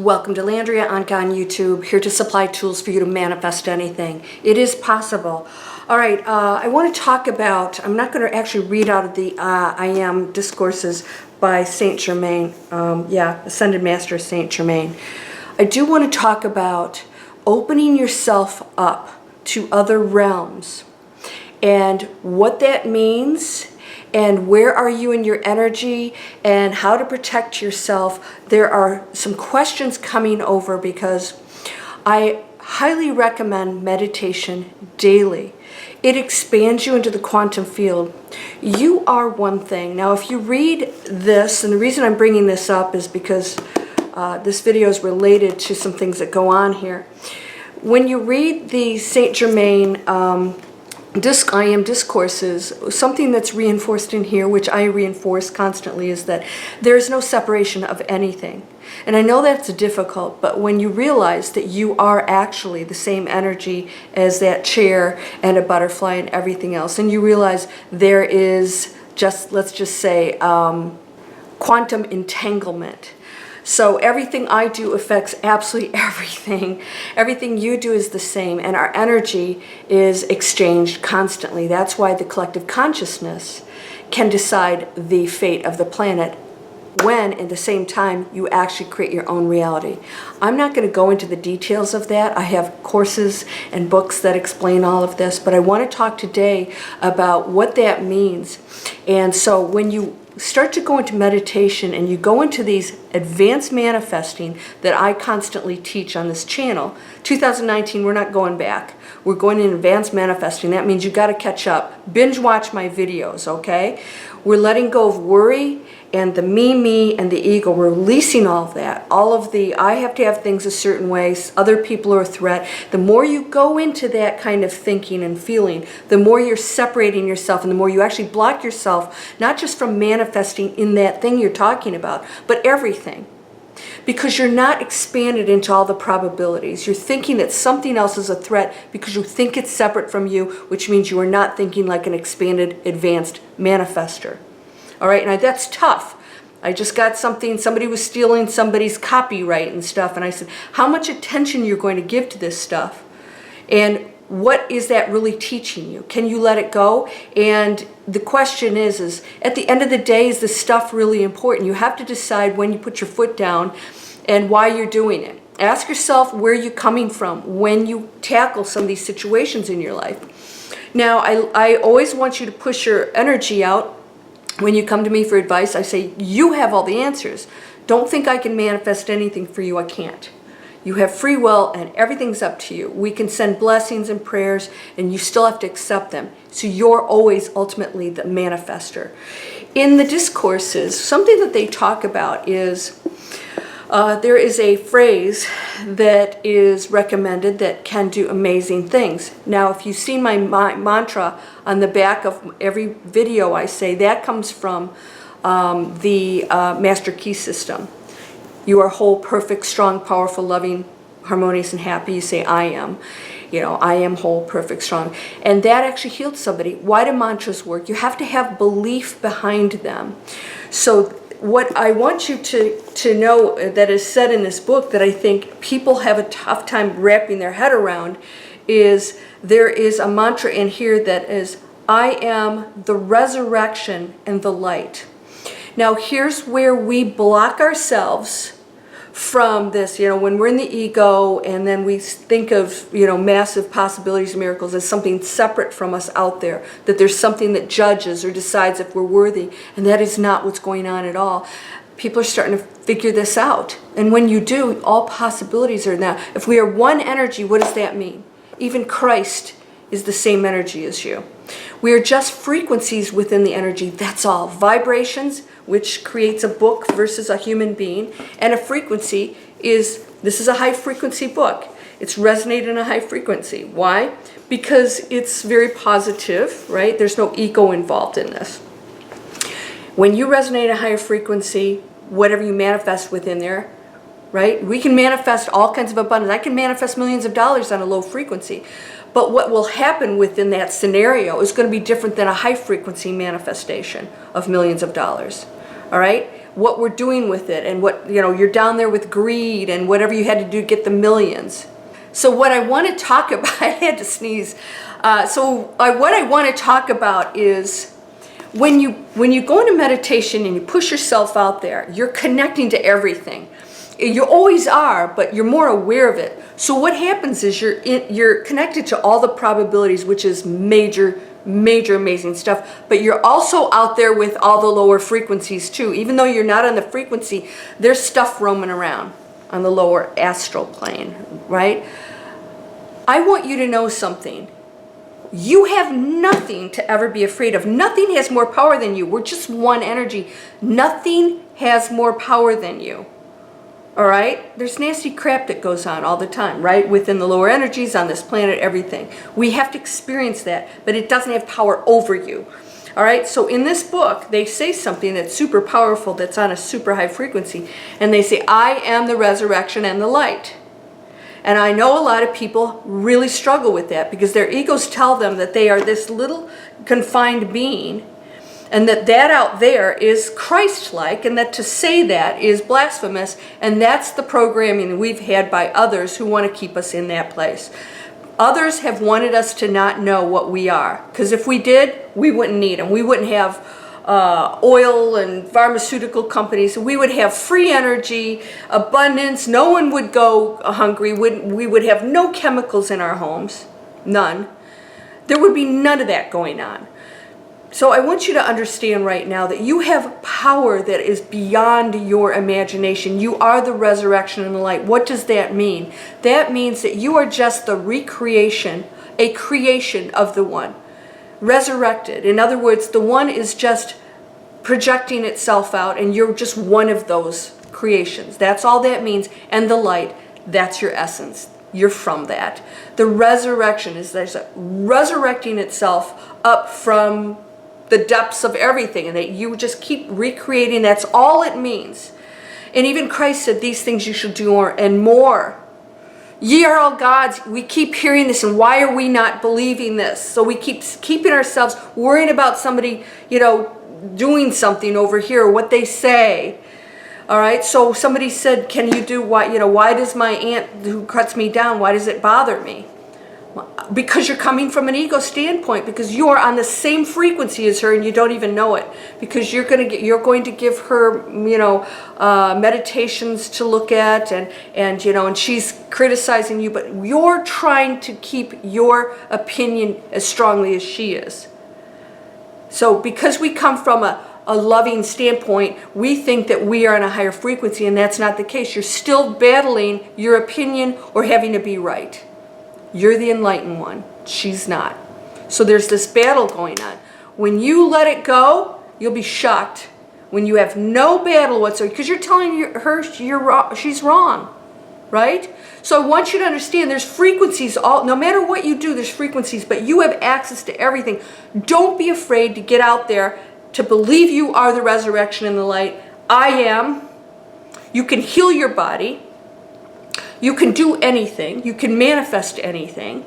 Welcome to Landria Onkka on YouTube, here to supply tools for you to manifest anything. It is possible. All right, I want to talk about, I'm not going to actually read out of the I Am Discourses by Saint Germain. Ascended Master Saint Germain. I do want to talk about opening yourself up to other realms and what that means, and where are you in your energy, and how to protect yourself. There are some questions coming over because I highly recommend meditation daily. It expands you into the quantum field. You are one thing. Now, if you read this, and the reason I'm bringing this up is because this video is related to some things that go on here. When you read the Saint Germain I Am Discourses, something that's reinforced in here, which I reinforce constantly, is that there is no separation of anything. And I know that's difficult, but when you realize that you are actually the same energy as that chair and a butterfly and everything else, and you realize there is just, let's just say, quantum entanglement. So everything I do affects absolutely everything. Everything you do is the same, and our energy is exchanged constantly. That's why the collective consciousness can decide the fate of the planet when, at the same time, you actually create your own reality. I'm not going to go into the details of that. I have courses and books that explain all of this, but I want to talk today about what that means. And so when you start to go into meditation and you go into these advanced manifesting that I constantly teach on this channel, 2019, we're not going back. We're going in advanced manifesting. That means you got to catch up. Binge watch my videos, okay? We're letting go of worry and the me, and the ego. We're releasing all of that. All of the, I have to have things a certain way, other people are a threat. The more you go into that kind of thinking and feeling, the more you're separating yourself, and the more you actually block yourself, not just from manifesting in that thing you're talking about, but everything. Because you're not expanded into all the probabilities. You're thinking that something else is a threat because you think it's separate from you, which means you are not thinking like an expanded, advanced manifester. All right, now that's tough. I just got something, somebody was stealing somebody's copyright and stuff, and I said, how much attention you're going to give to this stuff? And what is that really teaching you? Can you let it go? And the question is at the end of the day, is this stuff really important? You have to decide when you put your foot down and why you're doing it. Ask yourself where you're coming from when you tackle some of these situations in your life. Now, I always want you to push your energy out. When you come to me for advice, I say, you have all the answers. Don't think I can manifest anything for you. I can't. You have free will, and everything's up to you. We can send blessings and prayers, and you still have to accept them. So you're always ultimately the manifester. In the discourses, something that they talk about is, there is a phrase that is recommended that can do amazing things. Now, if you've seen my mantra on the back of every video I say, that comes from the Master Key System. You are whole, perfect, strong, powerful, loving, harmonious, and happy. You say, I am. You know, I am whole, perfect, strong. And that actually healed somebody. Why do mantras work? You have to have belief behind them. So what I want you to know that is said in this book that I think people have a tough time wrapping their head around is there is a mantra in here that is, I am the resurrection and the light. Now here's where we block ourselves from this, when we're in the ego and then we think of, massive possibilities and miracles as something separate from us out there, that there's something that judges or decides if we're worthy, and that is not what's going on at all. People are starting to figure this out, and when you do, all possibilities are now. If we are one energy, what does that mean? Even Christ is the same energy as you. We are just frequencies within the energy, that's all. Vibrations, which creates a book versus a human being, and a frequency is, this is a high frequency book. It's resonating in a high frequency. Why? Because it's very positive, right? There's no ego involved in this. When you resonate at a higher frequency, whatever you manifest within there, right? We can manifest all kinds of abundance. I can manifest millions of dollars on a low frequency. But what will happen within that scenario is going to be different than a high frequency manifestation of millions of dollars. All right? what we're doing with it, and what, you know, you're down there with greed and whatever you had to do to get the millions. So what I want to talk about, I had to sneeze. What I want to talk about is when you go into meditation and you push yourself out there, you're connecting to everything. You always are, but you're more aware of it. So what happens is you're connected to all the probabilities, which is major, amazing stuff. But you're also out there with all the lower frequencies too. Even though you're not on the frequency, there's stuff roaming around on the lower astral plane, right? I want you to know something. You have nothing to ever be afraid of. Nothing has more power than you. We're just one energy. Nothing has more power than you. All right? There's nasty crap that goes on all the time, right? Within the lower energies, on this planet, everything. We have to experience that, but it doesn't have power over you. All right? So in this book, they say something that's super powerful, that's on a super high frequency, and they say, I am the resurrection and the light. And I know a lot of people really struggle with that because their egos tell them that they are this little confined being, and that out there is Christ-like, and that to say that is blasphemous, and that's the programming we've had by others who want to keep us in that place. Others have wanted us to not know what we are, because if we did, we wouldn't need them. We wouldn't have oil and pharmaceutical companies. We would have free energy, abundance. No one would go hungry. We would have no chemicals in our homes, none. There would be none of that going on. So I want you to understand right now that you have power that is beyond your imagination. You are the resurrection and the light. What does that mean? That means that you are just the recreation, a creation of the one. Resurrected. In other words, the one is just projecting itself out, and you're just one of those creations. That's all that means. And the light, that's your essence. You're from that. The resurrection is there's a resurrecting itself up from the depths of everything, and that you just keep recreating. That's all it means. And even Christ said, these things you shall do more and more. Ye are all gods. We keep hearing this, and why are we not believing this? So we keep keeping ourselves worrying about somebody, you know, doing something over here, what they say. All right. So somebody said, "Can you do what? You know, why does my aunt who cuts me down? Why does it bother me?" Because you're coming from an ego standpoint, because you are on the same frequency as her and you don't even know it, because you're going to give her, you know, meditations to look at, and you know, and she's criticizing you, but you're trying to keep your opinion as strongly as she is. So because we come from a loving standpoint, we think that we are on a higher frequency, and that's not the case. You're still battling your opinion or having to be right. You're the enlightened one. She's not. So there's this battle going on. When you let it go, you'll be shocked. When you have no battle whatsoever, because you're telling her she's wrong, right? So I want you to understand there's frequencies. No matter what you do, there's frequencies, but you have access to everything. Don't be afraid to get out there, to believe you are the resurrection and the light. I am. You can heal your body. You can do anything. You can manifest anything.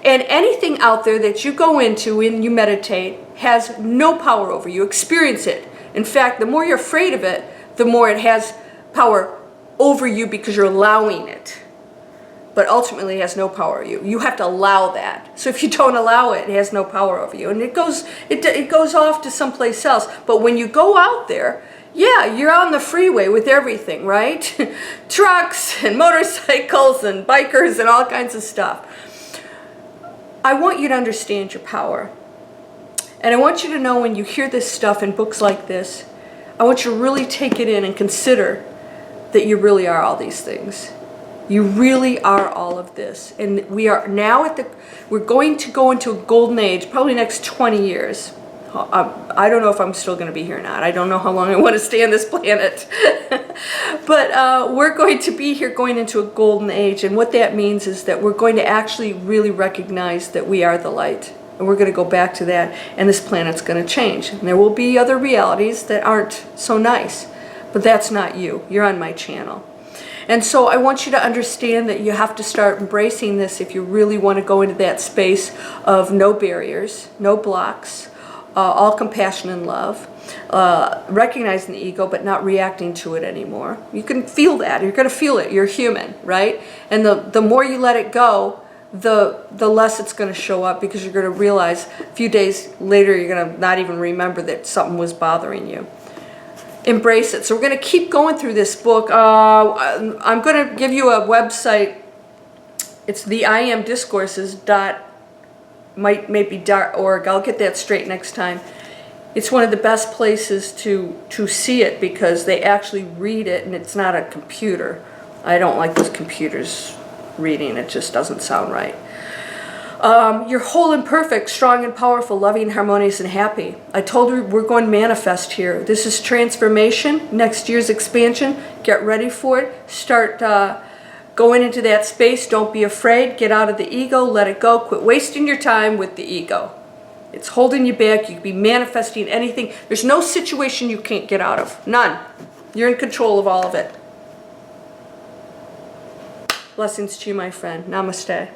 And anything out there that you go into and you meditate has no power over you. Experience it. In fact, the more you're afraid of it, the more it has power over you, because you're allowing it. But ultimately it has no power over you. You have to allow that. So if you don't allow it, it has no power over you. And it goes off to someplace else. But when you go out there, yeah, you're on the freeway with everything, right? Trucks and motorcycles and bikers and all kinds of stuff. I want you to understand your power. And I want you to know, when you hear this stuff in books like this, I want you to really take it in and consider that you really are all these things. You really are all of this. And we are now we're going to go into a golden age, probably next 20 years. I don't know if I'm still going to be here or not. I don't know how long I want to stay on this planet. But we're going to be here going into a golden age. And what that means is that we're going to actually really recognize that we are the light. And we're going to go back to that. And this planet's going to change. And there will be other realities that aren't so nice. But that's not you. You're on my channel. And so I want you to understand that you have to start embracing this if you really want to go into that space of no barriers, no blocks, all compassion and love, recognizing the ego but not reacting to it anymore. You can feel that. You're going to feel it. You're human, right? And the more you let it go, the less it's going to show up, because you're going to realize a few days later you're going to not even remember that something was bothering you. Embrace it. So we're going to keep going through this book. I'm going to give you a website. It's the imdiscourses.org. I'll get that straight next time. It's one of the best places to see it, because they actually read it and it's not a computer. I don't like those computers reading. It just doesn't sound right. You're whole and perfect, strong and powerful, loving, harmonious, and happy. I told you we're going to manifest here. This is transformation, next year's expansion. Get ready for it. Start going into that space. Don't be afraid. Get out of the ego. Let it go. Quit wasting your time with the ego. It's holding you back. You could be manifesting anything. There's no situation you can't get out of. None. You're in control of all of it. Blessings to you, my friend. Namaste.